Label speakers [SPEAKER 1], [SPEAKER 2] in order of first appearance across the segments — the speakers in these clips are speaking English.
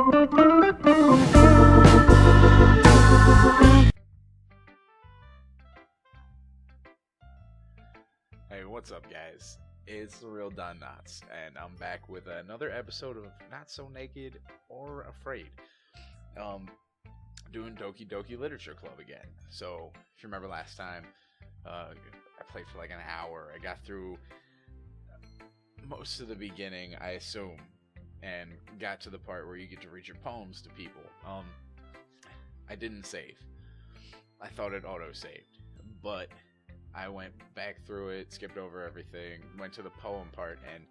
[SPEAKER 1] Hey, what's up, guys? It's TheRealDonKnots, and I'm back with another episode of Not So Naked or Afraid. Doing Doki Doki Literature Club again. So, if you remember last time, I played for like an hour. I got through most of the beginning, I assume, and got to the part where you get to read your poems to people. I didn't save. I thought it auto-saved, but I went back through it, skipped over everything, went to the poem part, and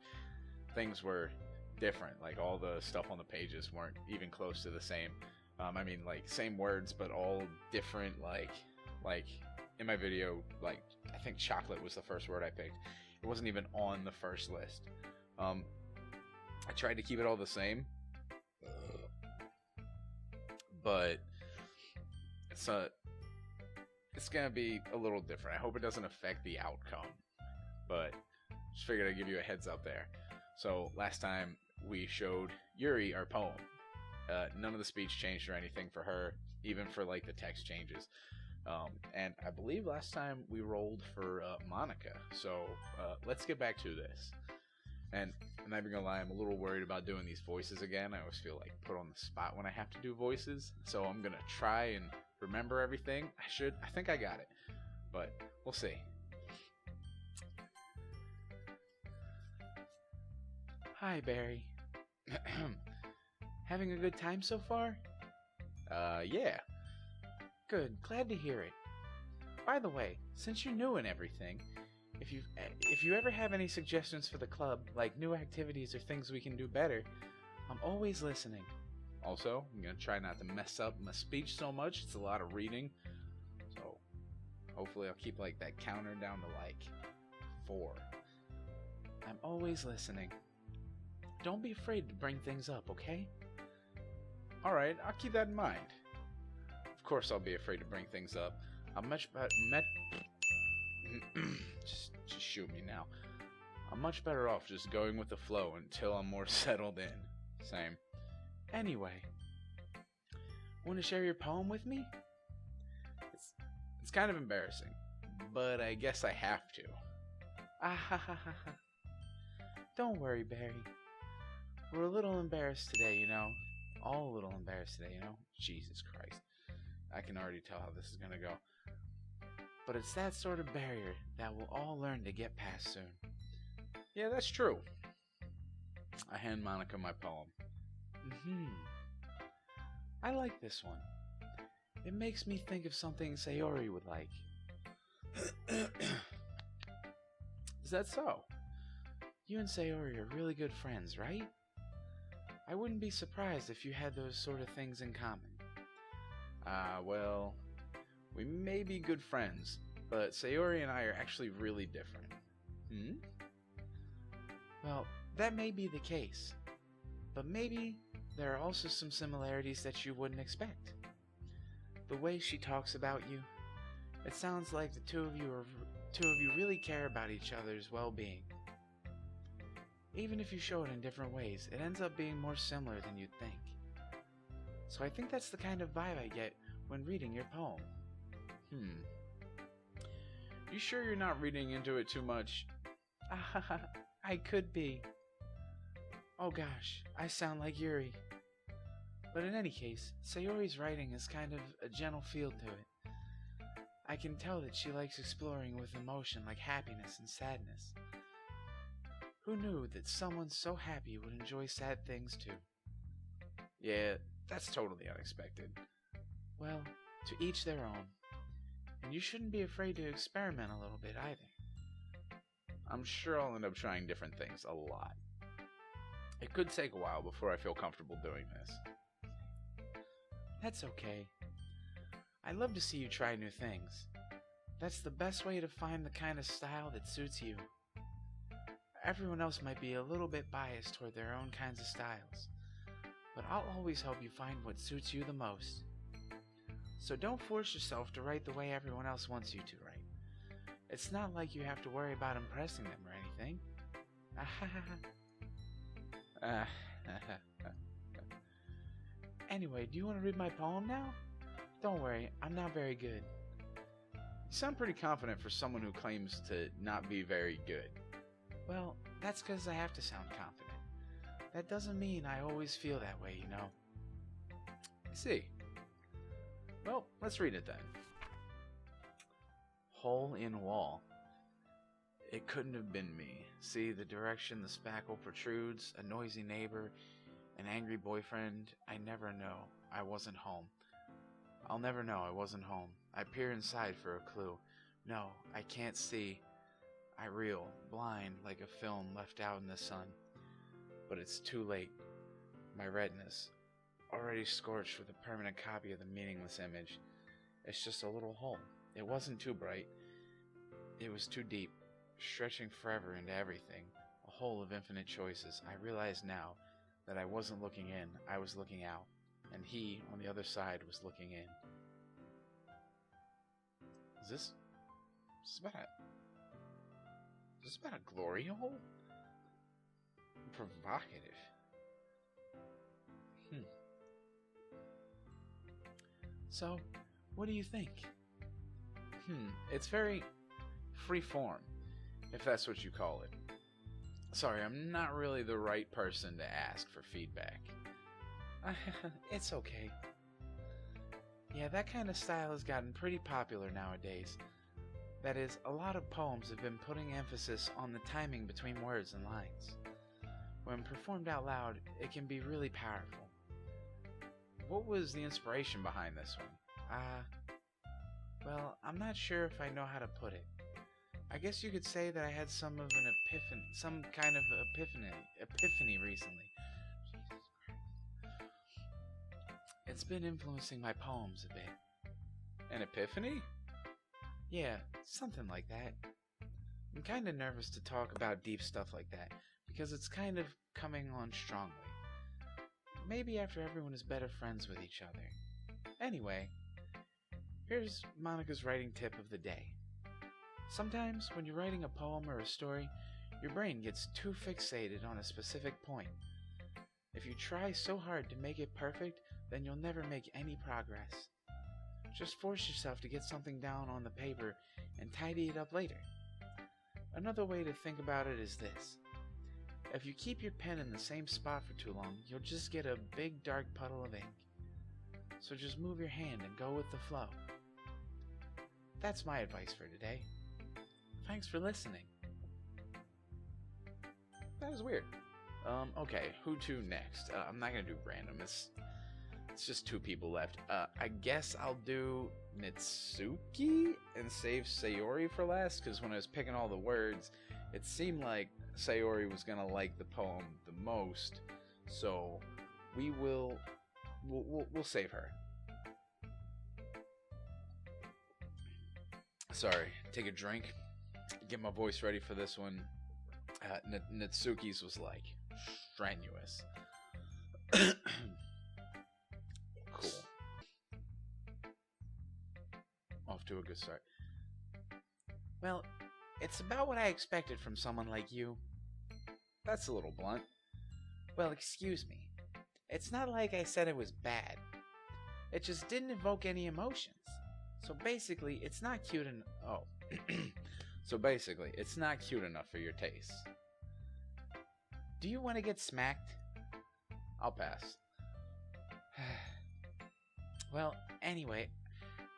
[SPEAKER 1] things were different. Like, all the stuff on the pages weren't even close to the same. Like, same words, but all different. Like in my video, like, I think chocolate was the first word I picked. It wasn't even on the first list. I tried to keep it all the same, but it's gonna be a little different. I hope it doesn't affect the outcome, but just figured I'd give you a heads up there. So last time we showed Yuri our poem. None of the speech changed or anything for her, even for like the text changes. And I believe last time we rolled for Monika. So let's get back to this. And I'm not even gonna lie, I'm a little worried about doing these voices again. I always feel like put on the spot when I have to do voices. So I'm gonna try and remember everything. I think I got it, but we'll see. Hi, Barry. Having a good time so far? Yeah. Good, glad to hear it. By the way, since you're new and everything, if you ever have any suggestions for the club, like new activities or things we can do better, I'm always listening. Also, I'm going to try not to mess up my speech so much. It's a lot of reading. So, hopefully I'll keep like that counter down to like 4. I'm always listening. Don't be afraid to bring things up, okay? Alright, I'll keep that in mind. Of course I'll be afraid to bring things up. I'm much better... just shoot me now. I'm much better off just going with the flow until I'm more settled in. Same. Anyway, want to share your poem with me? It's kind of embarrassing, but I guess I have to. Ah ha ha ha ha. Don't worry, Barry. We're a little embarrassed today, you know. All a little embarrassed today, you know. Jesus Christ. I can already tell how this is gonna go. But it's that sort of barrier that we'll all learn to get past soon. Yeah, that's true. I hand Monika my poem. I like this one. It makes me think of something Sayori would like. Is that so? You and Sayori are really good friends, right? I wouldn't be surprised if you had those sort of things in common. Well, we may be good friends, but Sayori and I are actually really different. Well, that may be the case, but maybe there are also some similarities that you wouldn't expect. The way she talks about you, it sounds like the two of you really care about each other's well-being. Even if you show it in different ways, it ends up being more similar than you'd think. So I think that's the kind of vibe I get when reading your poem. You sure you're not reading into it too much? I could be. Oh gosh, I sound like Yuri. But in any case, Sayori's writing has kind of a gentle feel to it. I can tell that she likes exploring with emotion like happiness and sadness. Who knew that someone so happy would enjoy sad things too? Yeah, that's totally unexpected. Well, to each their own. And you shouldn't be afraid to experiment a little bit either. I'm sure I'll end up trying different things a lot. It could take a while before I feel comfortable doing this. That's okay. I love to see you try new things. That's the best way to find the kind of style that suits you. Everyone else might be a little bit biased toward their own kinds of styles, but I'll always help you find what suits you the most. So don't force yourself to write the way everyone else wants you to write. It's not like you have to worry about impressing them or anything. Anyway, do you want to read my poem now? Don't worry, I'm not very good. You sound pretty confident for someone who claims to not be very good. Well, that's because I have to sound confident. That doesn't mean I always feel that way, you know. I see. Well, let's read it then. Hole in wall. It couldn't have been me. See the direction the spackle protrudes, a noisy neighbor, an angry boyfriend. I never know. I wasn't home. I'll never know I wasn't home. I peer inside for a clue. No, I can't see. I reel, blind like a film left out in the sun. But it's too late. My retinas, already scorched with a permanent copy of the meaningless image. It's just a little hole. It wasn't too bright. It was too deep, stretching forever into everything. A hole of infinite choices. I realize now that I wasn't looking in, I was looking out. And he, on the other side, was looking in. Is this about a glory hole? Provocative. So, what do you think? It's very free form, if that's what you call it. Sorry, I'm not really the right person to ask for feedback. It's okay. Yeah, that kind of style has gotten pretty popular nowadays. That is, a lot of poems have been putting emphasis on the timing between words and lines. When performed out loud, it can be really powerful. What was the inspiration behind this one? Well, I'm not sure if I know how to put it. I guess you could say that I had some kind of epiphany recently. Jesus Christ. It's been influencing my poems a bit. An epiphany? Yeah, something like that. I'm kind of nervous to talk about deep stuff like that, because it's kind of coming on strongly. Maybe after everyone is better friends with each other. Anyway, here's Monika's writing tip of the day. Sometimes when you're writing a poem or a story, your brain gets too fixated on a specific point. If you try so hard to make it perfect, then you'll never make any progress. Just force yourself to get something down on the paper and tidy it up later. Another way to think about it is this. If you keep your pen in the same spot for too long, you'll just get a big dark puddle of ink. So just move your hand and go with the flow. That's my advice for today. Thanks for listening. That was weird. Okay, who to next? I'm not gonna do random. It's just two people left. I guess I'll do Natsuki and save Sayori for last, because when I was picking all the words, it seemed like Sayori was gonna like the poem the most, so we'll save her. Sorry, take a drink, get my voice ready for this one. Natsuki's was like strenuous. Cool. Off to a good start. Well, it's about what I expected from someone like you. That's a little blunt. Well, excuse me. It's not like I said it was bad. It just didn't evoke any emotions. So basically, it's not cute So basically, it's not cute enough for your taste. Do you want to get smacked? I'll pass. Well, anyway,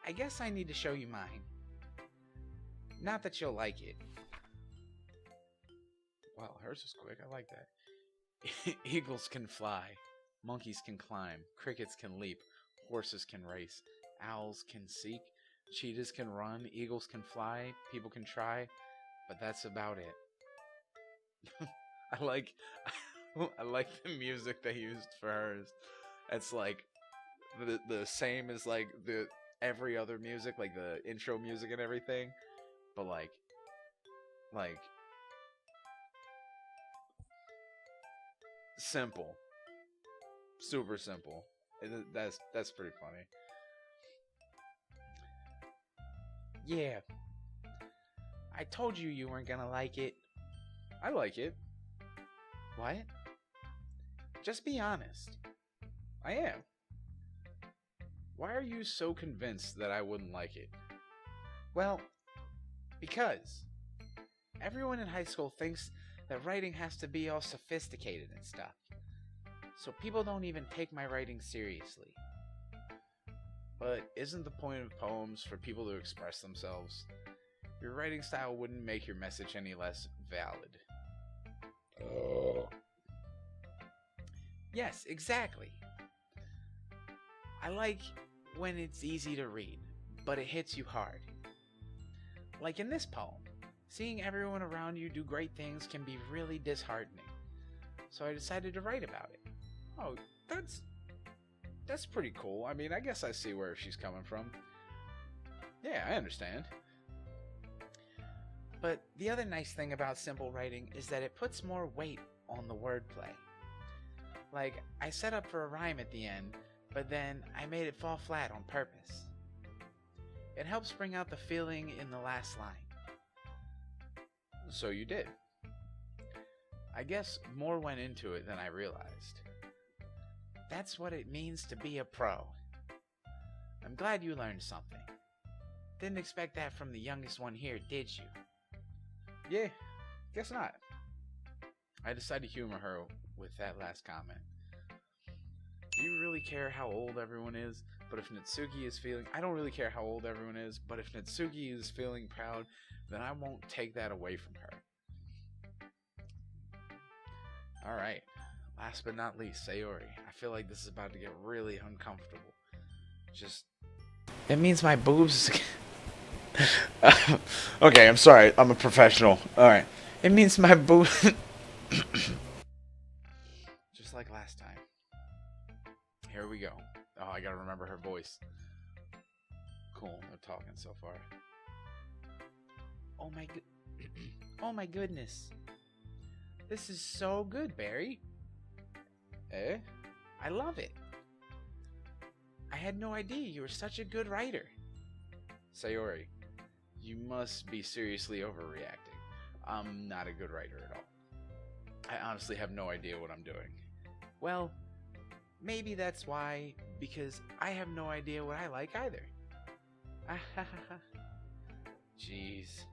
[SPEAKER 1] I guess I need to show you mine. Not that you'll like it. Wow, hers is quick. I like that. Eagles can fly. Monkeys can climb. Crickets can leap. Horses can race. Owls can seek. Cheetahs can run. Eagles can fly. People can try. But that's about it. I like the music they used for hers. It's like the same as like the every other music, like the intro music and everything. But like simple, super simple. That's pretty funny. Yeah, I told you you weren't gonna like it. I like it. What? Just be honest. I am. Why are you so convinced that I wouldn't like it?
[SPEAKER 2] Well, because everyone in high school thinks that writing has to be all sophisticated and stuff. So people don't even take my writing seriously.
[SPEAKER 1] But isn't the point of poems for people to express themselves? Your writing style wouldn't make your message any less valid.
[SPEAKER 2] Yes, exactly. I like when it's easy to read, but it hits you hard. Like in this poem, seeing everyone around you do great things can be really disheartening. So I decided to write about it.
[SPEAKER 1] Oh, that's pretty cool. I mean, I guess I see where she's coming from. Yeah, I understand.
[SPEAKER 2] But the other nice thing about simple writing is that it puts more weight on the wordplay. Like, I set up for a rhyme at the end, but then I made it fall flat on purpose. It helps bring out the feeling in the last line.
[SPEAKER 1] So you did. I guess more went into it than I realized.
[SPEAKER 2] That's what it means to be a pro. I'm glad you learned something. Didn't expect that from the youngest one here, did you?
[SPEAKER 1] Yeah, guess not. I decided to humor her with that last comment. Do you really care how old everyone is? But if Natsuki is feeling... I don't really care how old everyone is, but if Natsuki is feeling proud, then I won't take that away from her. Alright, last but not least, Sayori. I feel like this is about to get really uncomfortable.
[SPEAKER 2] It means my boobs...
[SPEAKER 1] Okay, I'm sorry. I'm a professional. Alright.
[SPEAKER 2] It means my boobs...
[SPEAKER 1] Just like last time. Here we go. Oh, I gotta remember her voice. Cool, no talking so far.
[SPEAKER 2] Oh my goodness. This is so good, Barry.
[SPEAKER 1] Eh?
[SPEAKER 2] I love it. I had no idea you were such a good writer.
[SPEAKER 1] Sayori, you must be seriously overreacting. I'm not a good writer at all. I honestly have no idea what I'm doing.
[SPEAKER 2] Well, maybe that's why, because I have no idea what I like either.
[SPEAKER 1] Jeez.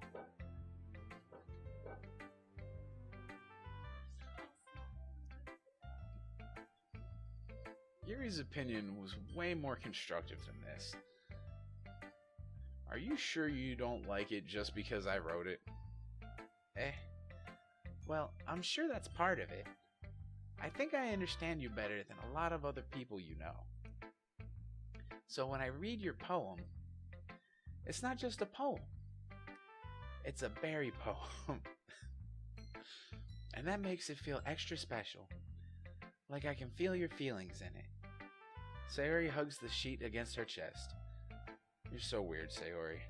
[SPEAKER 1] Yuri's opinion was way more constructive than this. Are you sure you don't like it just because I wrote it?
[SPEAKER 2] Well, I'm sure that's part of it. I think I understand you better than a lot of other people you know. So when I read your poem, it's not just a poem. It's a Barry poem. And that makes it feel extra special. Like I can feel your feelings in it.
[SPEAKER 1] Sayori hugs the sheet against her chest. You're so weird, Sayori.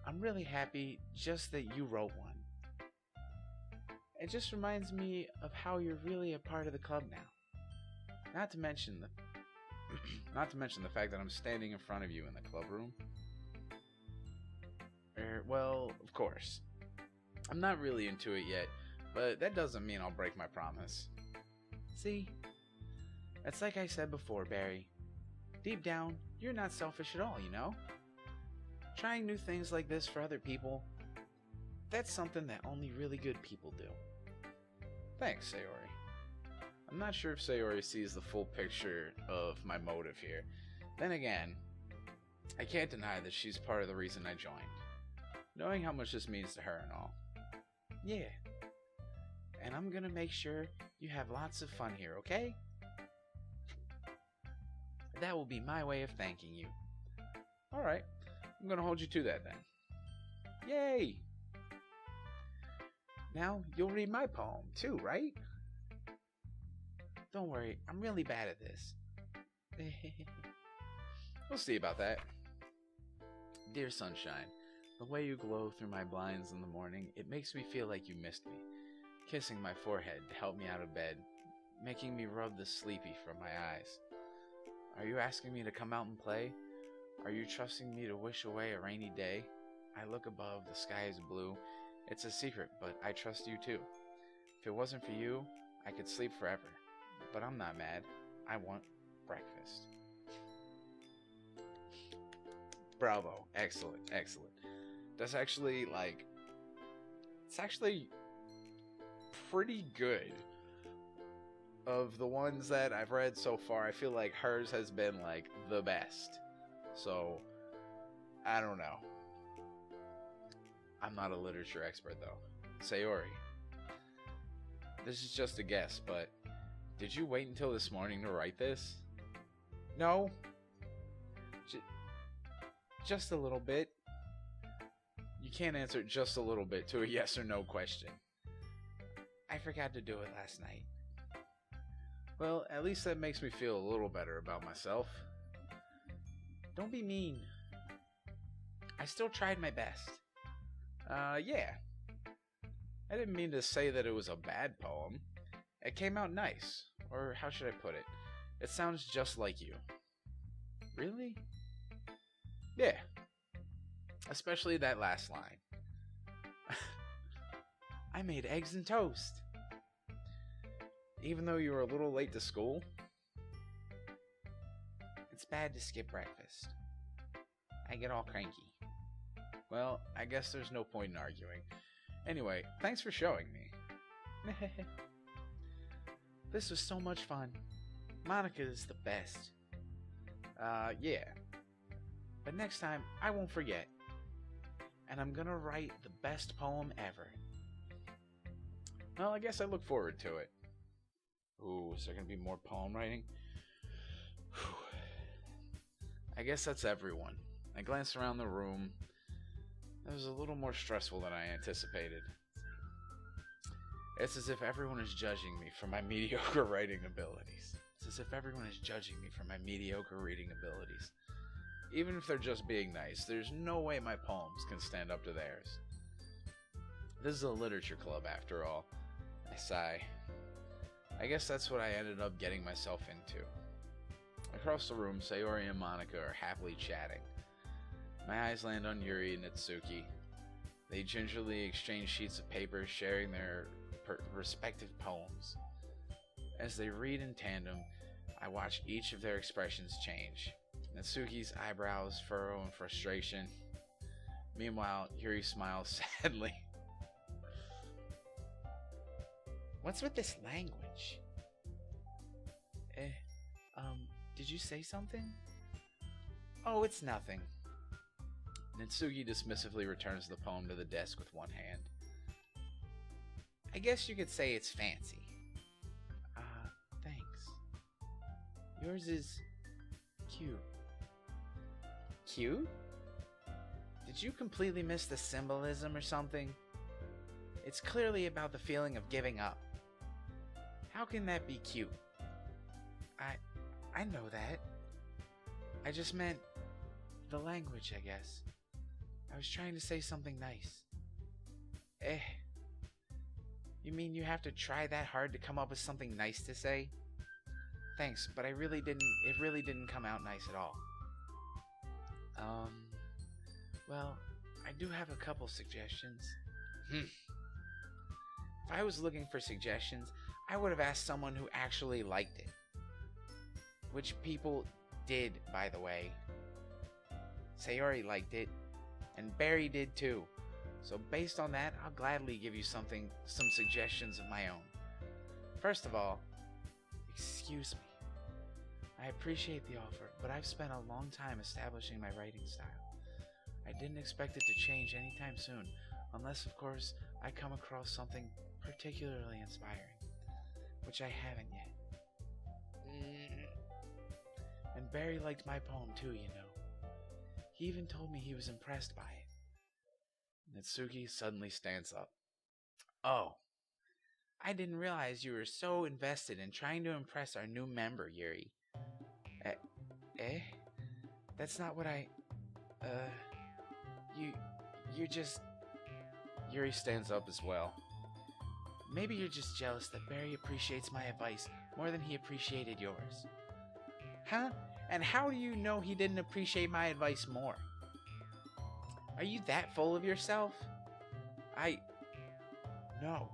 [SPEAKER 2] I'm really happy just that you wrote one. It just reminds me of how you're really a part of the club now.
[SPEAKER 1] Not to mention the fact that I'm standing in front of you in the club room. Well, of course. I'm not really into it yet, but that doesn't mean I'll break my promise.
[SPEAKER 2] See? It's like I said before, Barry. Deep down, you're not selfish at all, you know? Trying new things like this for other people, that's something that only really good people do.
[SPEAKER 1] Thanks, Sayori. I'm not sure if Sayori sees the full picture of my motive here. Then again, I can't deny that she's part of the reason I joined. Knowing how much this means to her and all.
[SPEAKER 2] Yeah. And I'm gonna make sure you have lots of fun here, okay? That will be my way of thanking you.
[SPEAKER 1] Alright, I'm gonna hold you to that then. Yay!
[SPEAKER 2] Now, you'll read my poem too, right? Don't worry, I'm really bad at this.
[SPEAKER 1] We'll see about that. Dear sunshine, the way you glow through my blinds in the morning, it makes me feel like you missed me. Kissing my forehead to help me out of bed, making me rub the sleepy from my eyes. Are you asking me to come out and play? Are you trusting me to wish away a rainy day? I look above, the sky is blue. It's a secret, but I trust you too. If it wasn't for you, I could sleep forever. But I'm not mad. I want breakfast. Bravo. Excellent. Excellent. That's actually, like... It's actually pretty good. Of the ones that I've read so far, I feel like hers has been, like, the best. So, I don't know. I'm not a literature expert, though. Sayori. This is just a guess, but did you wait until this morning to write this?
[SPEAKER 2] No. Just a little bit.
[SPEAKER 1] You can't answer just a little bit to a yes or no question.
[SPEAKER 2] I forgot to do it last night.
[SPEAKER 1] Well, at least that makes me feel a little better about myself.
[SPEAKER 2] Don't be mean. I still tried my best.
[SPEAKER 1] Yeah. I didn't mean to say that it was a bad poem. It came out nice. Or how should I put it? It sounds just like you.
[SPEAKER 2] Really?
[SPEAKER 1] Yeah. Especially that last line.
[SPEAKER 2] I made eggs and toast.
[SPEAKER 1] Even though you were a little late to school?
[SPEAKER 2] It's bad to skip breakfast. I get all cranky.
[SPEAKER 1] Well, I guess there's no point in arguing. Anyway, thanks for showing me.
[SPEAKER 2] This was so much fun. Monika is the best.
[SPEAKER 1] Yeah.
[SPEAKER 2] But next time, I won't forget. And I'm gonna write the best poem ever.
[SPEAKER 1] Well, I guess I look forward to it. Ooh, is there gonna be more poem writing? Whew. I guess that's everyone. I glanced around the room. It was a little more stressful than I anticipated. It's as if everyone is judging me for my mediocre writing abilities. It's as if everyone is judging me for my mediocre reading abilities. Even if they're just being nice, there's no way my poems can stand up to theirs. This is a literature club, after all. I sigh. I guess that's what I ended up getting myself into. Across the room, Sayori and Monika are happily chatting. My eyes land on Yuri and Natsuki. They gingerly exchange sheets of paper, sharing their respective poems. As they read in tandem, I watch each of their expressions change. Natsuki's eyebrows furrow in frustration. Meanwhile, Yuri smiles sadly.
[SPEAKER 2] What's with this language? Did you say something? Oh, it's nothing.
[SPEAKER 1] Natsuki dismissively returns the poem to the desk with one hand.
[SPEAKER 2] I guess you could say it's fancy. Thanks. Yours is cute. Cute? Did you completely miss the symbolism or something? It's clearly about the feeling of giving up. How can that be cute? I know that. I just meant the language, I guess. I was trying to say something nice. You mean you have to try that hard to come up with something nice to say? Thanks, but it really didn't come out nice at all. Well, I do have a couple suggestions. If I was looking for suggestions, I would have asked someone who actually liked it. Which people did, by the way. Sayori liked it, and Barry did too. So based on that, I'll gladly give you some suggestions of my own. First of all, excuse me. I appreciate the offer, but I've spent a long time establishing my writing style. I didn't expect it to change anytime soon, unless, of course, I come across something particularly inspiring, which I haven't yet. And Barry liked my poem too, you know. He even told me he was impressed by it.
[SPEAKER 1] Natsuki suddenly stands up.
[SPEAKER 2] Oh, I didn't realize you were so invested in trying to impress our new member, Yuri. That's not what you're just...
[SPEAKER 1] Yuri stands up as well.
[SPEAKER 2] Maybe you're just jealous that Barry appreciates my advice more than he appreciated yours. Huh? And how do you know he didn't appreciate my advice more? Are you that full of yourself? No.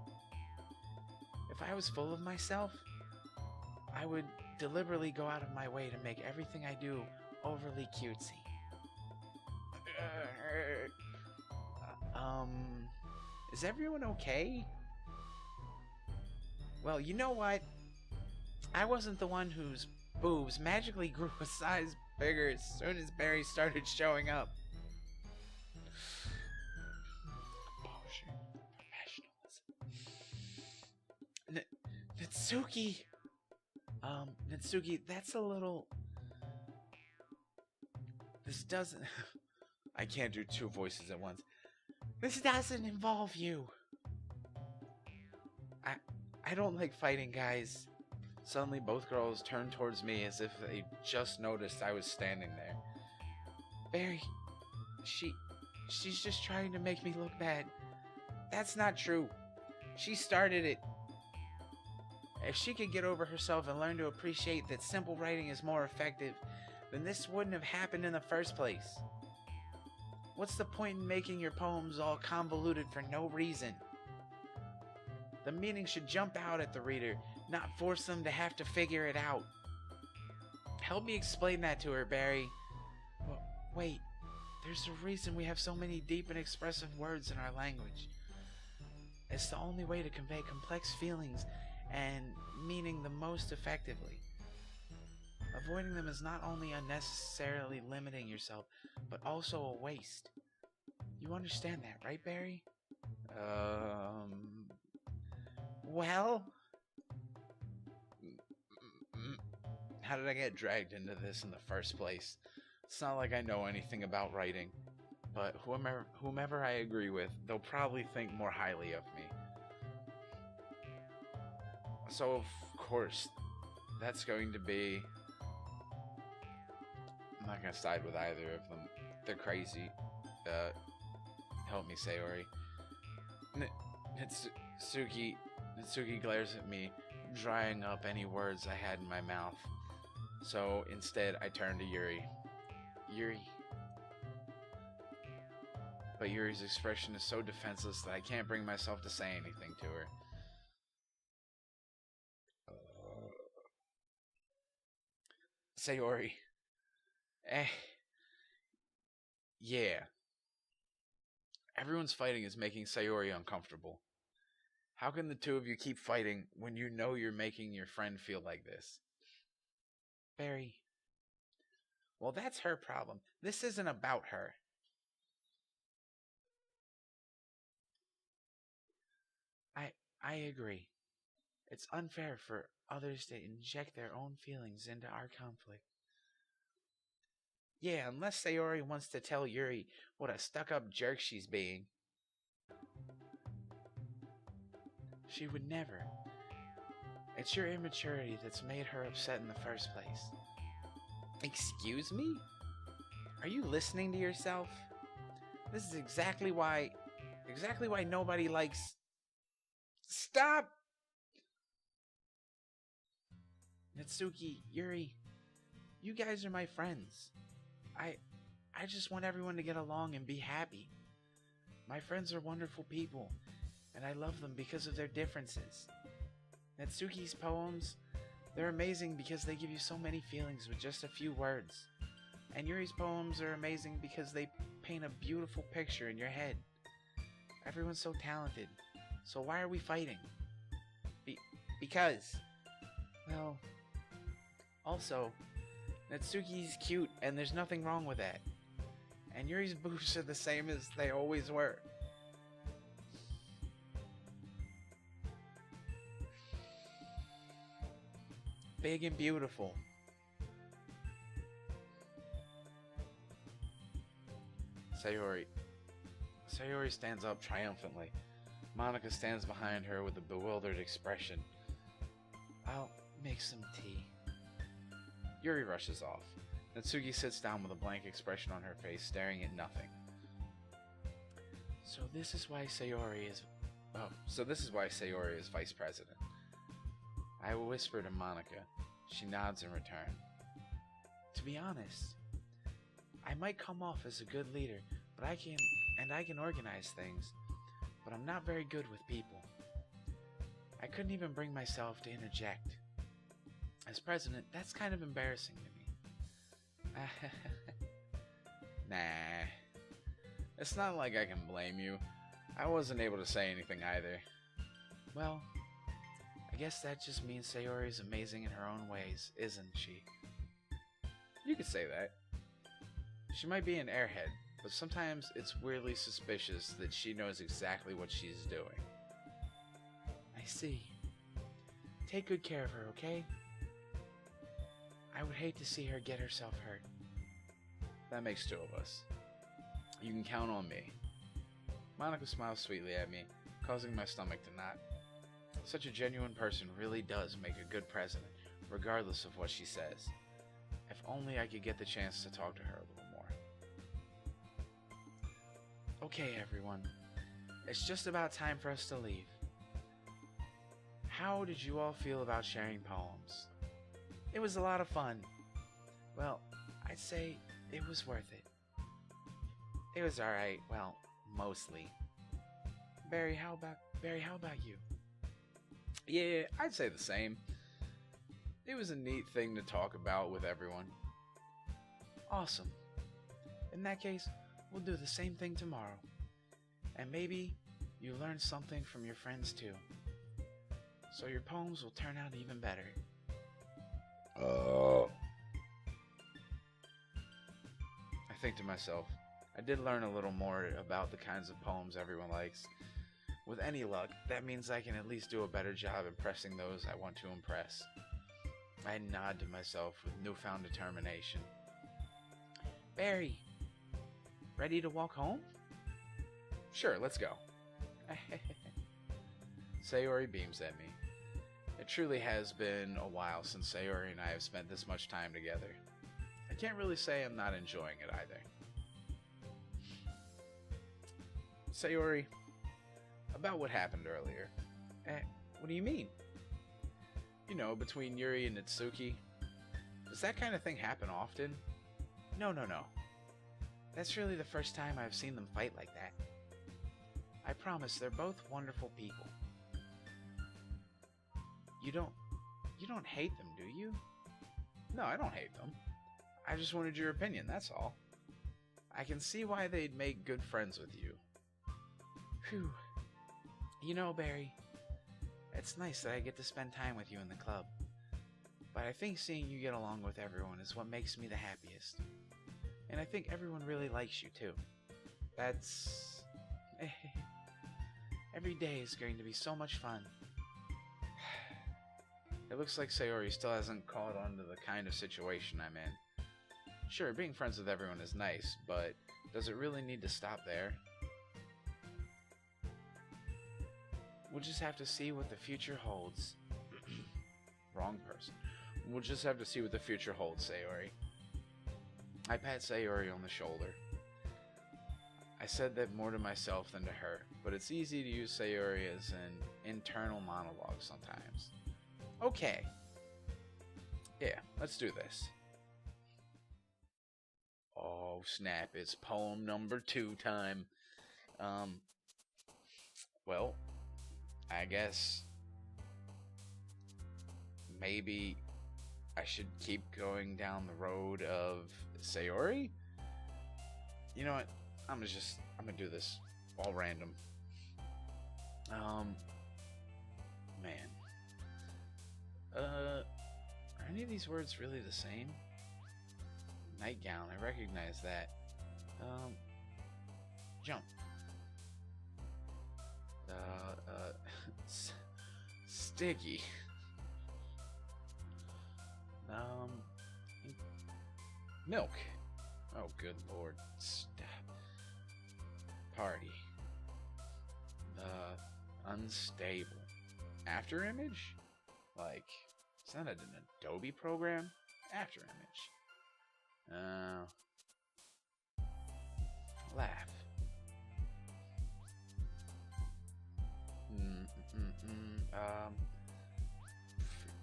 [SPEAKER 2] If I was full of myself, I would deliberately go out of my way to make everything I do overly cutesy. Is everyone okay? Well, you know what? I wasn't the one whose boobs magically grew a size bigger as soon as Barry started showing up. Composure, professionalism. Natsuki! Natsuki, that's a little... This doesn't... I can't do two voices at once. This doesn't involve you. I don't like fighting, guys. Suddenly, both girls turned towards me as if they just noticed I was standing there. Barry, she's just trying to make me look bad. That's not true. She started it. If she could get over herself and learn to appreciate that simple writing is more effective, then this wouldn't have happened in the first place. What's the point in making your poems all convoluted for no reason? The meaning should jump out at the reader, not force them to have to figure it out. Help me explain that to her, Barry. Well, wait, there's a reason we have so many deep and expressive words in our language. It's the only way to convey complex feelings and meaning the most effectively. Avoiding them is not only unnecessarily limiting yourself, but also a waste. You understand that, right, Barry? Well? How did I get dragged into this in the first place? It's not like I know anything about writing, but whomever I agree with, they'll probably think more highly of me. So, of course, that's going to be... I'm not going to side with either of them. They're crazy. Help me, Sayori. Natsuki glares at me, drying up any words I had in my mouth. So, instead, I turn to Yuri. Yuri. But Yuri's expression is so defenseless that I can't bring myself to say anything to her. Sayori. Yeah. Everyone's fighting is making Sayori uncomfortable. How can the two of you keep fighting when you know you're making your friend feel like this? Barry. Well, that's her problem. This isn't about her. I agree. It's unfair for others to inject their own feelings into our conflict. Yeah, unless Sayori wants to tell Yuri what a stuck-up jerk she's being. She would never. It's your immaturity that's made her upset in the first place. Excuse me? Are you listening to yourself? This is exactly why nobody likes... Stop! Natsuki, Yuri, you guys are my friends. I just want everyone to get along and be happy. My friends are wonderful people, and I love them because of their differences. Natsuki's poems, they're amazing because they give you so many feelings with just a few words. And Yuri's poems are amazing because they paint a beautiful picture in your head. Everyone's so talented, so why are we fighting? Because, well, also, Natsuki's cute and there's nothing wrong with that. And Yuri's boobs are the same as they always were. Big and beautiful. Sayori stands up triumphantly. Monika stands behind her with a bewildered expression. I'll make some tea. Yuri rushes off. Natsuki sits down with a blank expression on her face, staring at nothing. So this is why Sayori is vice president. I whisper to Monika. She nods in return. To be honest, I might come off as a good leader, but I can organize things, but I'm not very good with people. I couldn't even bring myself to interject. As as president, that's kind of embarrassing to me.
[SPEAKER 1] Nah. It's not like I can blame you. I wasn't able to say anything either.
[SPEAKER 2] Well, I guess that just means Sayori's amazing in her own ways, isn't she?
[SPEAKER 1] You could say that.
[SPEAKER 2] She might be an airhead, but sometimes it's weirdly suspicious that she knows exactly what she's doing. I see. Take good care of her, okay? I would hate to see her get herself hurt.
[SPEAKER 1] That makes two of us. You can count on me.
[SPEAKER 2] Monika smiles sweetly at me, causing my stomach to knot. Such a genuine person really does make a good president, regardless of what she says. If only I could get the chance to talk to her a little more. Okay, everyone. It's just about time for us to leave. How did you all feel about sharing poems? It was a lot of fun. Well, I'd say it was worth it. It was alright, well, mostly. Barry, how about you?
[SPEAKER 1] Yeah, I'd say the same. It was a neat thing to talk about with everyone.
[SPEAKER 2] Awesome. In that case, we'll do the same thing tomorrow. And maybe you learn something from your friends too. So your poems will turn out even better. I think to myself, I did learn a little more about the kinds of poems everyone likes. With any luck, that means I can at least do a better job impressing those I want to impress. I nod to myself with newfound determination. Barry, ready to walk home?
[SPEAKER 1] Sure, let's go.
[SPEAKER 2] Sayori beams at me. It truly has been a while since Sayori and I have spent this much time together. I can't really say I'm not enjoying it either.
[SPEAKER 1] Sayori, about what happened earlier.
[SPEAKER 2] What do you mean?
[SPEAKER 1] You know, between Yuri and Natsuki. Does that kind of thing happen often?
[SPEAKER 2] No. That's really the first time I've seen them fight like that. I promise they're both wonderful people. You don't hate them, do you?
[SPEAKER 1] No, I don't hate them. I just wanted your opinion, that's all.
[SPEAKER 2] I can see why they'd make good friends with you. Phew. You know, Barry, it's nice that I get to spend time with you in the club. But I think seeing you get along with everyone is what makes me the happiest. And I think everyone really likes you, too. That's... Every day is going to be so much fun. It looks like Sayori still hasn't caught on to the kind of situation I'm in. Sure, being friends with everyone is nice, but does it really need to stop there? We'll just have to see what the future holds.
[SPEAKER 1] Wrong person. We'll just have to see what the future holds, Sayori.
[SPEAKER 2] I pat Sayori on the shoulder. I said that more to myself than to her, but it's easy to use Sayori as an internal monologue sometimes. Okay. Yeah, let's do this. Oh, snap. It's poem number 2 time. Well, I guess maybe I should keep going down the road of Sayori? You know what? I'm gonna do this all random. Man. Are any of these words really the same? Nightgown, I recognize that. Jump. Sticky. Milk. Oh, good lord. Stop. Party. Unstable. After image? Like, is that an Adobe program? After image. Laugh.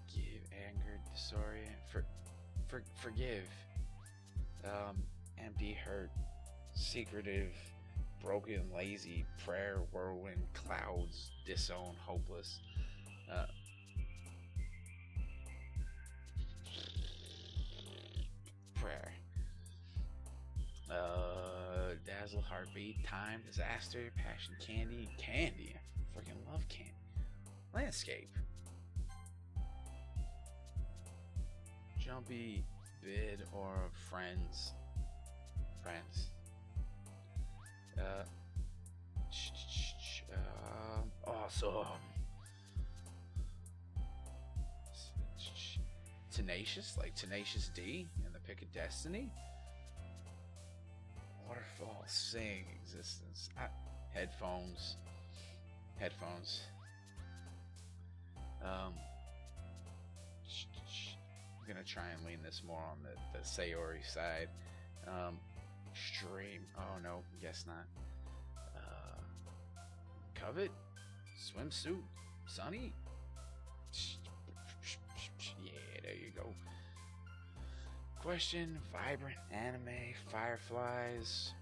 [SPEAKER 2] Forgive, anger, disorient. Forgive. Empty, hurt, secretive, broken, lazy, prayer, whirlwind, clouds, disown, hopeless. dazzle, heartbeat, time, disaster, passion, candy, candy. I freaking love candy. Landscape. Jumpy, bid, or friends. Friends. Awesome. Tenacious, like Tenacious D in the Pick of Destiny. Waterfall, sing, existence. Headphones. Headphones. I'm gonna try and lean this more on the Sayori side. Stream. Oh no, guess not. Covet. Swimsuit. Sunny. Yeah, there you go. Question. Vibrant. Anime. Fireflies.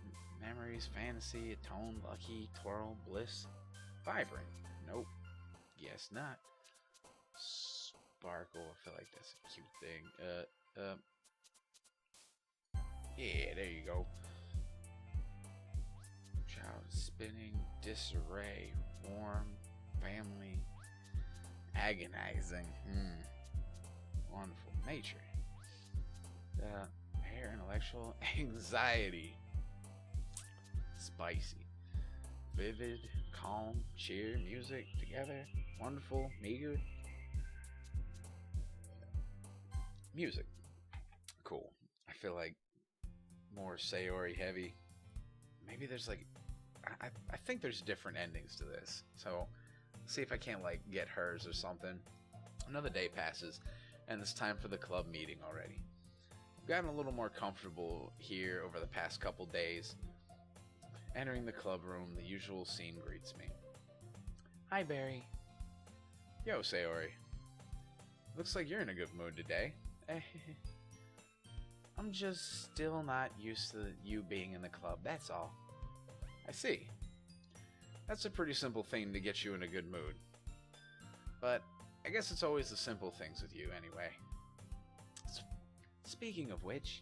[SPEAKER 2] Memories. Fantasy. Atone. Lucky. Twirl. Bliss. Vibrant. Nope. Guess not. Sparkle. I feel like that's a cute thing. Yeah, there you go. Child spinning. Disarray. Warm. Family. Agonizing. Wonderful. Nature. Hair. Intellectual. Anxiety. Spicy. Vivid. Calm. Cheer. Music. Together. Wonderful. Meager. Music. Cool. I feel like more Sayori heavy. Maybe there's like I think there's different endings to this. So see if I can't like get hers or something. Another day passes and it's time for the club meeting already. I've gotten a little more comfortable here over the past couple days. Entering the club room, the usual scene greets me. Hi, Barry. Yo, Sayori. Looks like you're in a good mood today. I'm just still not used to you being in the club, that's all. I see. That's a pretty simple thing to get you in a good mood. But I guess it's always the simple things with you anyway. Speaking of which,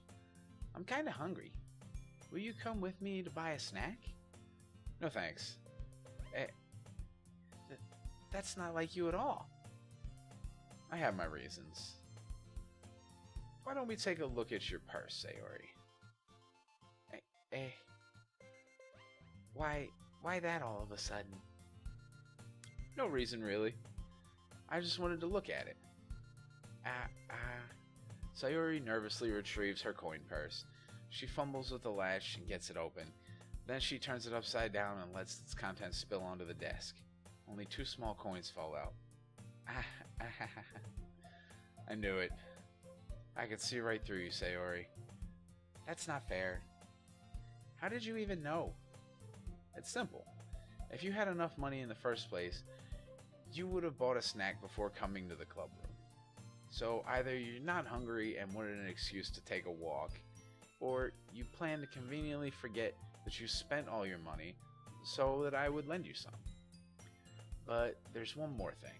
[SPEAKER 2] I'm kinda hungry. Will you come with me to buy a snack? No thanks. That's not like you at all. I have my reasons. Why don't we take a look at your purse, Sayori? Why that all of a sudden? No reason, really. I just wanted to look at it. Sayori nervously retrieves her coin purse. She fumbles with the latch and gets it open. Then she turns it upside down and lets its contents spill onto the desk. Only 2 small coins fall out. I knew it. I could see right through you, Sayori. That's not fair. How did you even know? It's simple. If you had enough money in the first place, you would have bought a snack before coming to the club room. So either you're not hungry and wanted an excuse to take a walk, or you plan to conveniently forget that you spent all your money so that I would lend you some. But there's one more thing.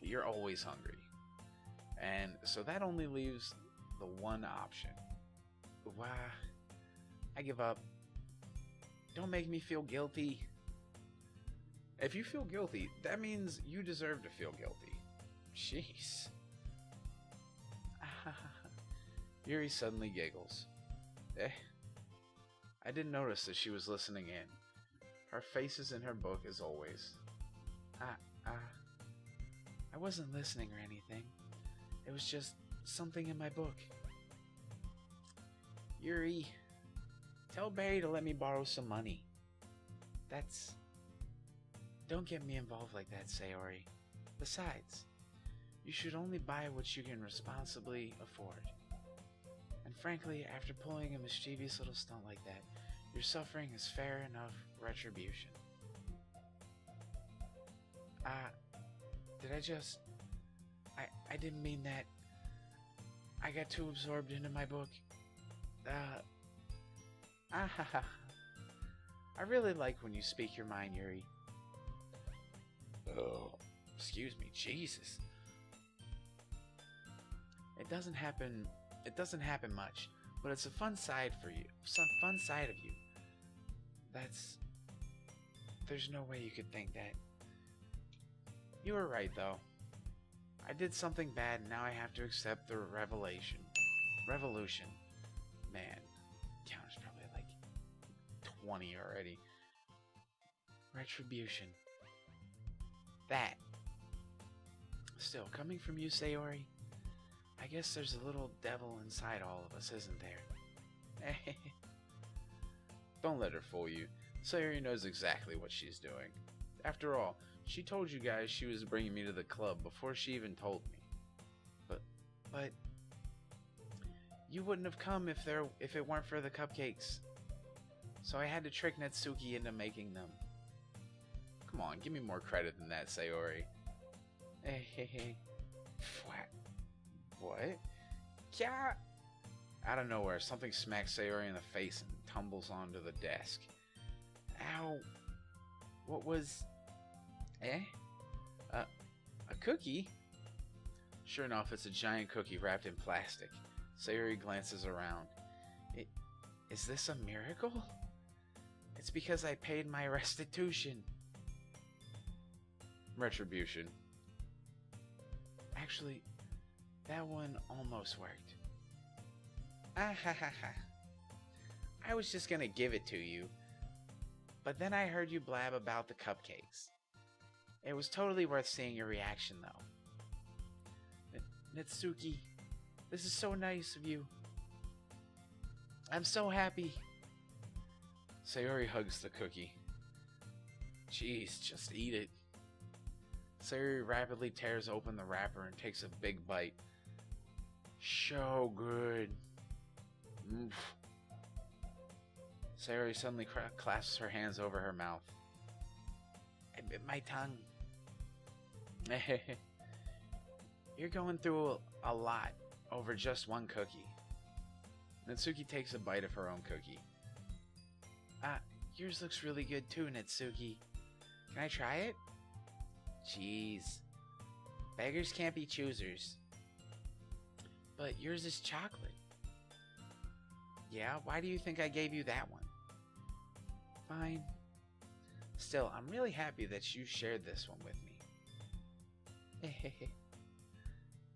[SPEAKER 2] You're always hungry. And so that only leaves the one option. Why? I give up. Don't make me feel guilty. If you feel guilty, that means you deserve to feel guilty. Jeez. Yuri suddenly giggles. I didn't notice that she was listening in. Her face is in her book as always. I wasn't listening or anything. It was just something in my book. Yuri, tell Barry to let me borrow some money. Don't get me involved like that, Sayori. Besides, you should only buy what you can responsibly afford. And frankly, after pulling a mischievous little stunt like that, your suffering is fair enough retribution. I didn't mean that. I got too absorbed into my book. I really like when you speak your mind, Yuri. Oh, excuse me, Jesus. It doesn't happen much, but it's a fun side for you. Some fun side of you. There's no way you could think that. You were right, though. I did something bad, and now I have to accept the revolution. Man, count is probably like 20 already. Retribution. That. Still, coming from you, Sayori, I guess there's a little devil inside all of us, isn't there?
[SPEAKER 1] Don't let her fool you. Sayori knows exactly what she's doing. After all, she told you guys she was bringing me to the club before she even told me.
[SPEAKER 2] But you wouldn't have come if it weren't for the cupcakes. So I had to trick Natsuki into making them.
[SPEAKER 1] Come on, give me more credit than that, Sayori. What?
[SPEAKER 2] Yeah.
[SPEAKER 1] Out of nowhere, something smacks Sayori in the face and tumbles onto the desk.
[SPEAKER 2] Ow. What was... A cookie?
[SPEAKER 1] Sure enough, it's a giant cookie wrapped in plastic. Sayori glances around.
[SPEAKER 2] Is this a miracle? It's because I paid my restitution.
[SPEAKER 1] Retribution.
[SPEAKER 2] Actually, that one almost worked. I was just gonna give it to you. But then I heard you blab about the cupcakes. It was totally worth seeing your reaction, though. Natsuki, this is so nice of you. I'm so happy.
[SPEAKER 1] Sayori hugs the cookie. Jeez, just eat it. Sayori rapidly tears open the wrapper and takes a big bite. So good. Oof. Sayori suddenly clasps her hands over her mouth.
[SPEAKER 2] I bit my tongue. You're going through a lot over just one cookie.
[SPEAKER 1] Natsuki takes a bite of her own cookie.
[SPEAKER 2] Yours looks really good too, Natsuki. Can I try it? Jeez. Beggars can't be choosers. But yours is chocolate. Yeah, why do you think I gave you that one? Fine. Still, I'm really happy that you shared this one with me.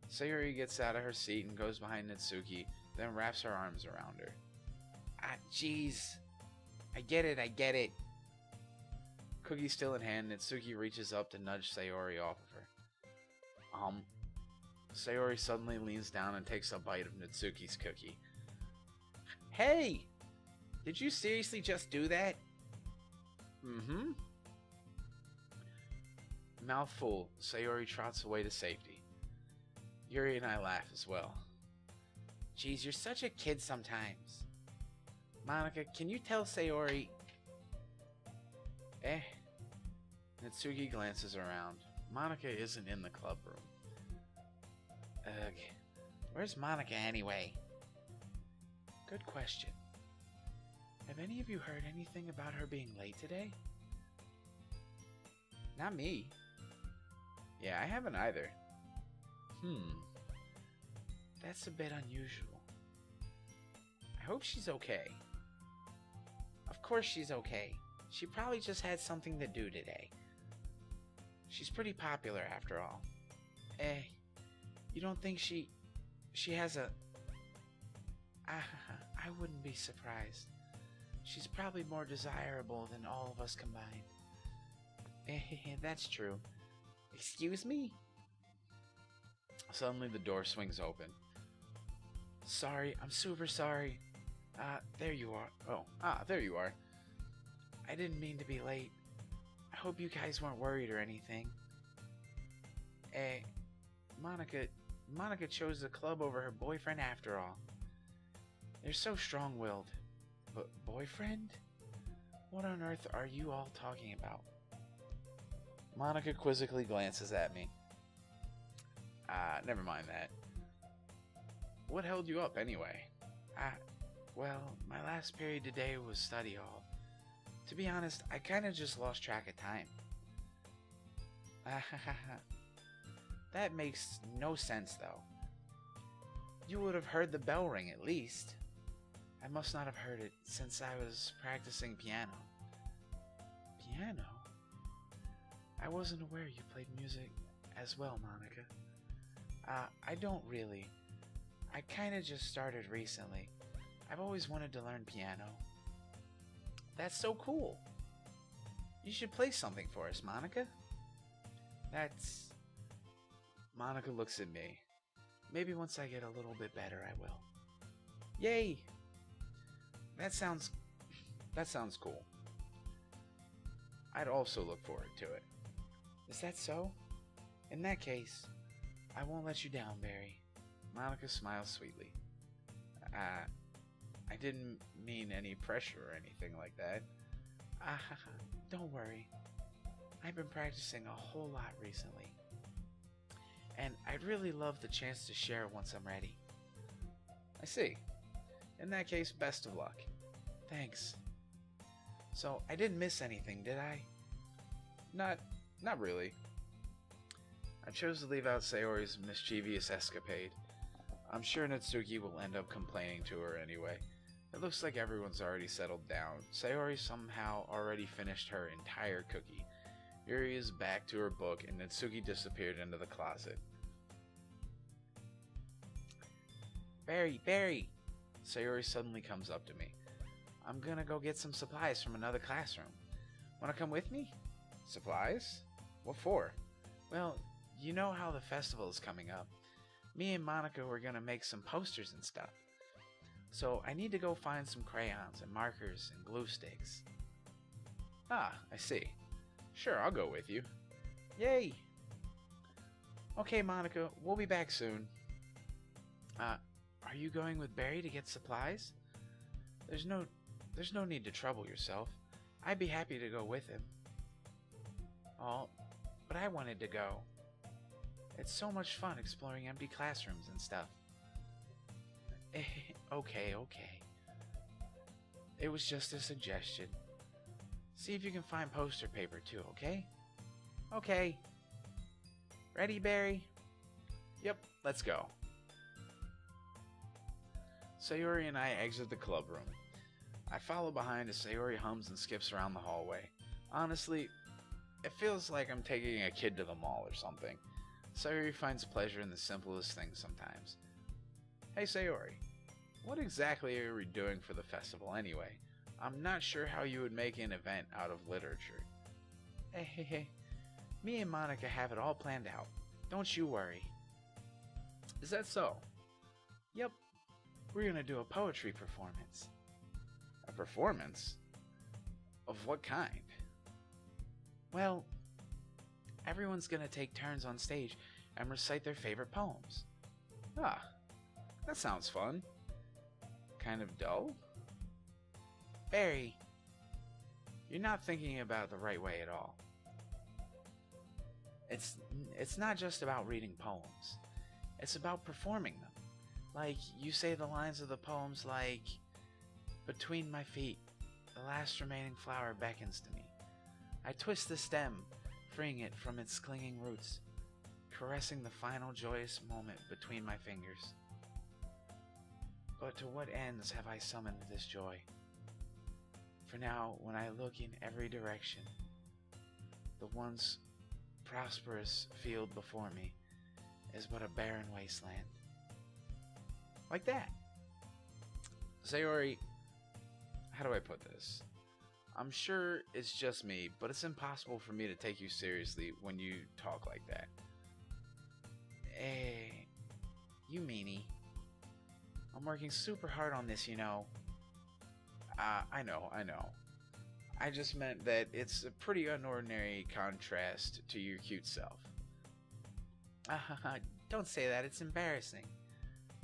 [SPEAKER 1] Sayori gets out of her seat and goes behind Natsuki, then wraps her arms around her.
[SPEAKER 2] Jeez. I get it.
[SPEAKER 1] Cookie still in hand, Natsuki reaches up to nudge Sayori off of her. Sayori suddenly leans down and takes a bite of Natsuki's cookie.
[SPEAKER 2] Hey! Did you seriously just do that?
[SPEAKER 1] Mm-hmm. Mouthful, Sayori trots away to safety. Yuri and I laugh as well.
[SPEAKER 2] Jeez, you're such a kid sometimes. Monika, can you tell Sayori...
[SPEAKER 1] Natsuki glances around. Monika isn't in the club room.
[SPEAKER 2] Ugh. Where's Monika anyway? Good question. Have any of you heard anything about her being late today?
[SPEAKER 1] Not me. Yeah, I haven't either.
[SPEAKER 2] That's a bit unusual. I hope she's okay. Of course she's okay. She probably just had something to do today. She's pretty popular after all. You don't think she has a... I wouldn't be surprised. She's probably more desirable than all of us combined. That's true. Excuse me?
[SPEAKER 1] Suddenly the door swings open.
[SPEAKER 2] Sorry, I'm super sorry. There you are.
[SPEAKER 1] There you are.
[SPEAKER 2] I didn't mean to be late. I hope you guys weren't worried or anything. Monika chose the club over her boyfriend after all. They're so strong-willed. But boyfriend? What on earth are you all talking about?
[SPEAKER 1] Monika quizzically glances at me. Never mind that. What held you up anyway?
[SPEAKER 2] Well, my last period today was study hall. To be honest, I kinda just lost track of time. That makes no sense, though. You would have heard the bell ring at least. I must not have heard it since I was practicing piano. Piano? I wasn't aware you played music as well, Monika. I don't really. I kinda just started recently. I've always wanted to learn piano. That's so cool. You should play something for us, Monika. That's... Monika looks at me. Maybe once I get a little bit better, I will. Yay! That sounds cool. I'd also look forward to it. Is that so? In that case, I won't let you down, Barry. Monika smiles sweetly. I didn't mean any pressure or anything like that. Don't worry. I've been practicing a whole lot recently. And I'd really love the chance to share it once I'm ready. I see. In that case, best of luck. Thanks. So, I didn't miss anything, did I? Not really. I chose to leave out Sayori's mischievous escapade. I'm sure Natsuki will end up complaining to her anyway. It looks like everyone's already settled down. Sayori somehow already finished her entire cookie. Yuri is back to her book, and Natsuki disappeared into the closet. Barry! Sayori suddenly comes up to me. I'm gonna go get some supplies from another classroom. Wanna come with me? Supplies? What for? Well, you know how the festival is coming up. Me and Monika were gonna make some posters and stuff. So I need to go find some crayons and markers and glue sticks. Ah, I see. Sure, I'll go with you. Yay! Okay, Monika, we'll be back soon. Are you going with Barry to get supplies? There's no need to trouble yourself. I'd be happy to go with him. Oh, but I wanted to go. It's so much fun exploring empty classrooms and stuff. Okay. It was just a suggestion. See if you can find poster paper too, okay? Okay. Ready, Barry? Yep, let's go. Sayori and I exit the club room. I follow behind as Sayori hums and skips around the hallway. Honestly, it feels like I'm taking a kid to the mall or something. Sayori finds pleasure in the simplest things sometimes. Hey Sayori, what exactly are we doing for the festival anyway? I'm not sure how you would make an event out of literature. Hey. Me and Monika have it all planned out. Don't you worry. Is that so? Yep. We're gonna do a poetry performance. A performance? Of what kind? Well, everyone's gonna take turns on stage and recite their favorite poems. Ah, that sounds fun. Kind of dull? Barry, you're not thinking about it the right way at all. It's not just about reading poems. It's about performing them. Like, you say the lines of the poems like, "Between my feet, the last remaining flower beckons to me. I twist the stem, freeing it from its clinging roots, caressing the final joyous moment between my fingers. But to what ends have I summoned this joy? For now, when I look in every direction, the once prosperous field before me is but a barren wasteland." Like that. Sayori, how do I put this? I'm sure it's just me, but it's impossible for me to take you seriously when you talk like that. You meanie. I'm working super hard on this, you know. I know. I just meant that it's a pretty unordinary contrast to your cute self. Don't say that, it's embarrassing.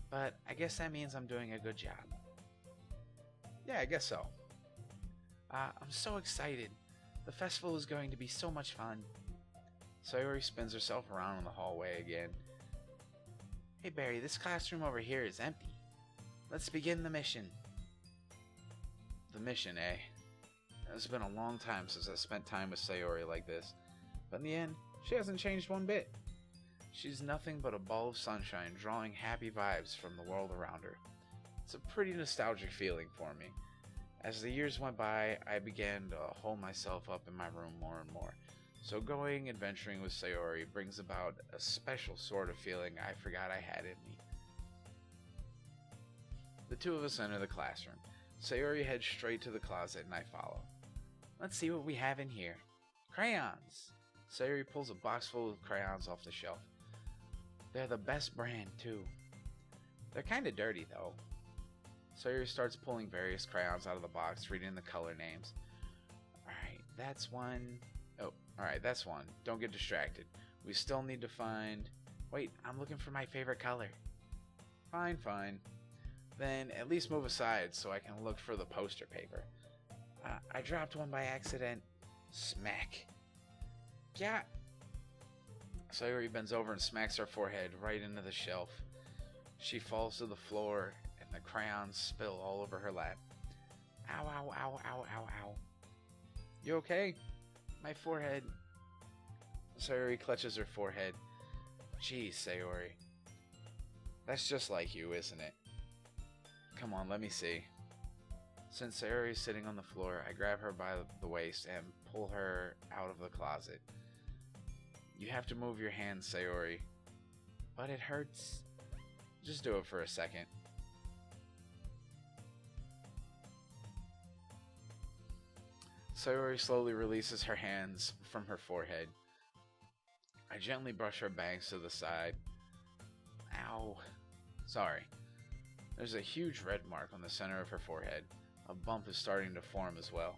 [SPEAKER 2] But I guess that means I'm doing a good job. Yeah, I guess so. I'm so excited. The festival is going to be so much fun. Sayori spins herself around in the hallway again. Hey Barry, this classroom over here is empty. Let's begin the mission. The mission, eh? It's been a long time since I spent time with Sayori like this. But in the end, she hasn't changed one bit. She's nothing but a ball of sunshine drawing happy vibes from the world around her. It's a pretty nostalgic feeling for me. As the years went by, I began to hole myself up in my room more and more. So going adventuring with Sayori brings about a special sort of feeling I forgot I had in me. The two of us enter the classroom. Sayori heads straight to the closet and I follow. Let's see what we have in here. Crayons! Sayori pulls a box full of crayons off the shelf. They're the best brand, too. They're kinda dirty, though. Sayori starts pulling various crayons out of the box, reading the color names. Alright, that's one. Oh, alright, that's one. Don't get distracted. We still need to find... Wait, I'm looking for my favorite color. Fine, fine. Then at least move aside so I can look for the poster paper. I dropped one by accident. Smack. Yeah. Sayori bends over and smacks her forehead right into the shelf. She falls to the floor and the crayons spill all over her lap. Ow, ow, ow, ow, ow, ow. You okay? My forehead. Sayori clutches her forehead. Geez, Sayori. That's just like you, isn't it? Come on, let me see. Since Sayori is sitting on the floor, I grab her by the waist and pull her out of the closet. You have to move your hands, Sayori. But it hurts. Just do it for a second. Sayori slowly releases her hands from her forehead. I gently brush her bangs to the side. Ow. Sorry. There's a huge red mark on the center of her forehead. A bump is starting to form as well.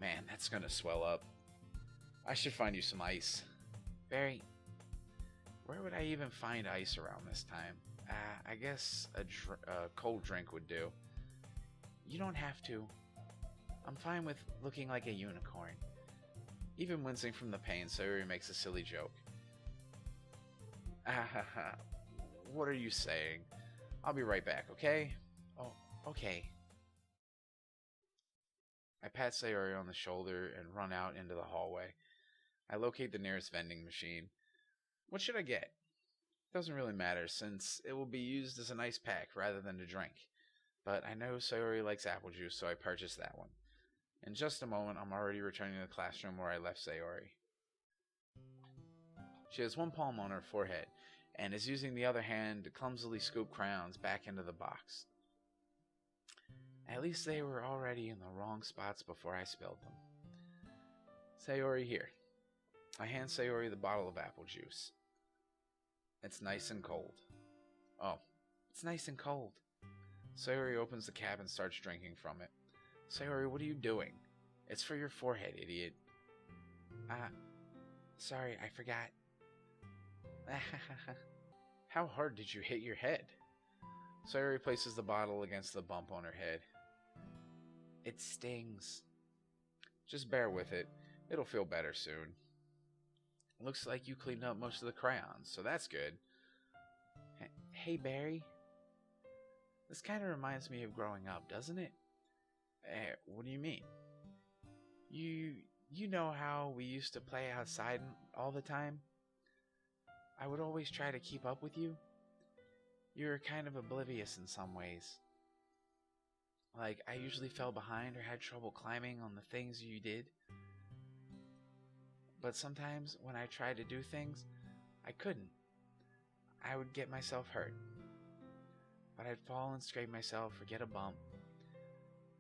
[SPEAKER 2] Man, that's gonna swell up. I should find you some ice. Barry, where would I even find ice around this time? I guess a cold drink would do. You don't have to. I'm fine with looking like a unicorn. Even wincing from the pain, Sayori makes a silly joke. What are you saying? I'll be right back, okay? Oh, okay. I pat Sayori on the shoulder and run out into the hallway. I locate the nearest vending machine. What should I get? Doesn't really matter since it will be used as an ice pack rather than to drink. But I know Sayori likes apple juice, so I purchased that one. In just a moment, I'm already returning to the classroom where I left Sayori. She has one palm on her forehead and is using the other hand to clumsily scoop crayons back into the box. At least they were already in the wrong spots before I spilled them. Sayori, here. I hand Sayori the bottle of apple juice. It's nice and cold. Oh, it's nice and cold. Sayori opens the cap and starts drinking from it. Sayori, what are you doing? It's for your forehead, idiot. Sorry, I forgot. How hard did you hit your head? Sayori places the bottle against the bump on her head. It stings. Just bear with it. It'll feel better soon. Looks like you cleaned up most of the crayons, so that's good. Hey, Barry. This kind of reminds me of growing up, doesn't it? What do you mean? You know how we used to play outside all the time? I would always try to keep up with you. You were kind of oblivious in some ways. Like, I usually fell behind or had trouble climbing on the things you did. But sometimes when I tried to do things, I couldn't. I would get myself hurt. But I'd fall and scrape myself or get a bump.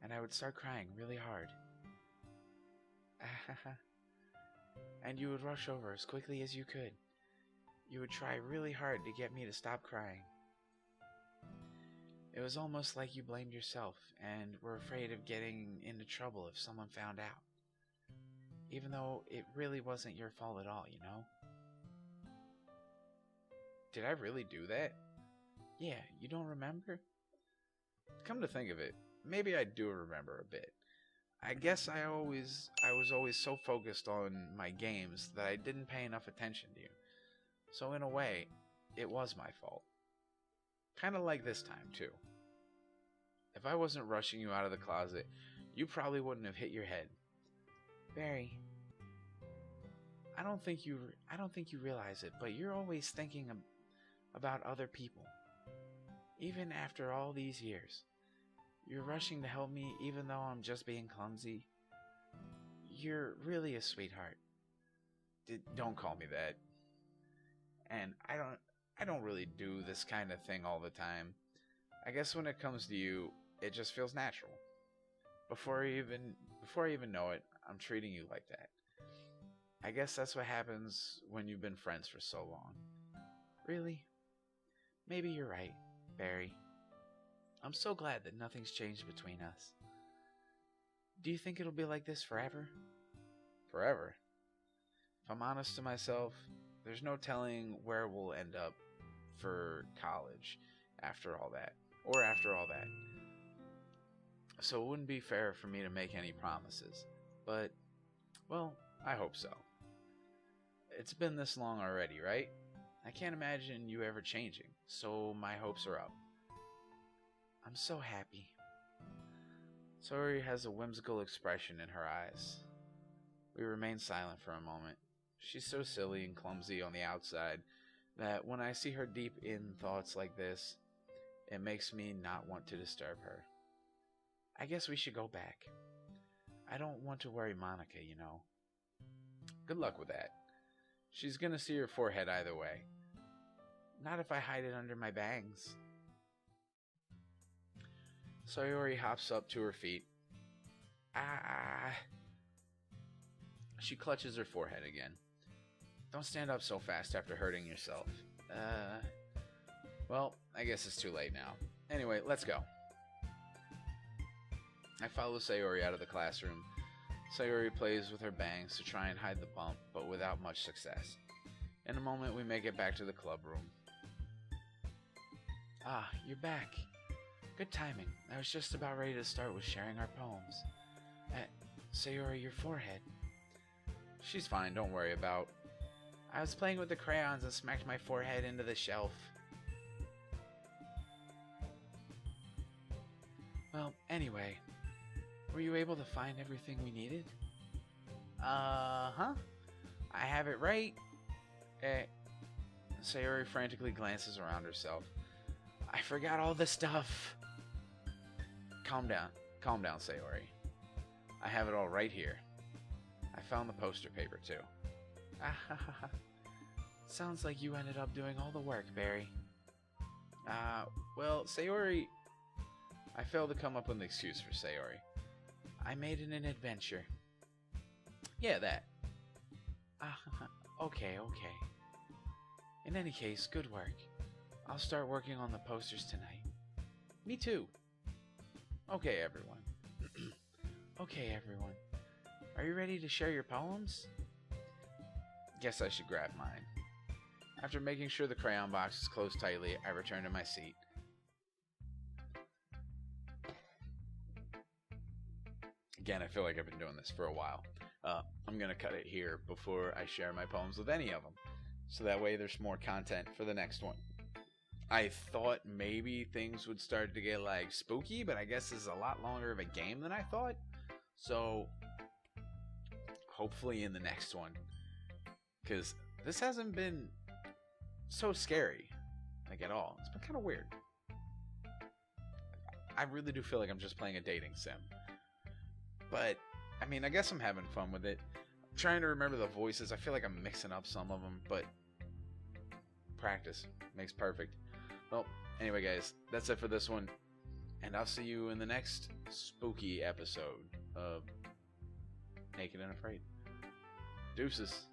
[SPEAKER 2] And I would start crying really hard. And you would rush over as quickly as you could. You would try really hard to get me to stop crying. It was almost like you blamed yourself and were afraid of getting into trouble if someone found out. Even though it really wasn't your fault at all, you know? Did I really do that? Yeah, you don't remember? Come to think of it, maybe I do remember a bit. I guess I was always so focused on my games that I didn't pay enough attention to you. So in a way, it was my fault. Kind of like this time, too. If I wasn't rushing you out of the closet, you probably wouldn't have hit your head. Barry, I don't think you realize it, but you're always thinking about other people. Even after all these years. You're rushing to help me even though I'm just being clumsy. You're really a sweetheart.
[SPEAKER 1] Don't call me that. And I don't really do this kind of thing all the time. I guess when it comes to you, it just feels natural. Before I even know it, I'm treating you like that. I guess that's what happens when you've been friends for so long.
[SPEAKER 2] Really? Maybe you're right, Barry. I'm so glad that nothing's changed between us. Do you think it'll be like this forever?
[SPEAKER 1] Forever? If I'm honest to myself, there's no telling where we'll end up for college after all that. Or after all that. So it wouldn't be fair for me to make any promises. But, well, I hope so. It's been this long already, right? I can't imagine you ever changing, so my hopes are up.
[SPEAKER 2] I'm so happy.
[SPEAKER 1] Sayori has a whimsical expression in her eyes. We remain silent for a moment. She's so silly and clumsy on the outside that when I see her deep in thoughts like this, it makes me not want to disturb her.
[SPEAKER 2] I guess we should go back. I don't want to worry Monika, you know.
[SPEAKER 1] Good luck with that. She's gonna see your forehead either way.
[SPEAKER 2] Not if I hide it under my bangs.
[SPEAKER 1] Sayori hops up to her feet.
[SPEAKER 2] Ah.
[SPEAKER 1] She clutches her forehead again. Don't stand up so fast after hurting yourself. Well, I guess it's too late now. Anyway, let's go. I follow Sayori out of the classroom. Sayori plays with her bangs to try and hide the bump, but without much success. In a moment, we make it back to the club room.
[SPEAKER 2] Ah, you're back. Good timing. I was just about ready to start with sharing our poems. Sayori, your forehead.
[SPEAKER 1] She's fine, don't worry about.
[SPEAKER 2] I was playing with the crayons and smacked my forehead into the shelf. Well, anyway, were you able to find everything we needed?
[SPEAKER 1] Uh-huh.
[SPEAKER 2] I have it right.
[SPEAKER 1] Sayori frantically glances around herself.
[SPEAKER 2] I forgot all the stuff.
[SPEAKER 1] Calm down, Sayori. I have it all right here. I found the poster paper, too.
[SPEAKER 2] Sounds like you ended up doing all the work, Barry.
[SPEAKER 1] Well, Sayori... I failed to come up with an excuse for Sayori.
[SPEAKER 2] I made it an adventure.
[SPEAKER 1] Yeah, that.
[SPEAKER 2] Okay. In any case, good work. I'll start working on the posters tonight.
[SPEAKER 1] Me too. Okay, everyone.
[SPEAKER 2] Okay, everyone. Are you ready to share your poems?
[SPEAKER 1] Guess I should grab mine. After making sure the crayon box is closed tightly, I return to my seat. Again, I feel like I've been doing this for a while. I'm going to cut it here before I share my poems with any of them. So that way there's more content for the next one. I thought maybe things would start to get like spooky, but I guess this is a lot longer of a game than I thought. So hopefully in the next one. Because this hasn't been so scary, like at all. It's been kind of weird. I really do feel like I'm just playing a dating sim. But, I mean, I guess I'm having fun with it. I'm trying to remember the voices. I feel like I'm mixing up some of them, but practice makes perfect. Well, anyway, guys, that's it for this one. And I'll see you in the next spooky episode of Naked and Afraid. Deuces.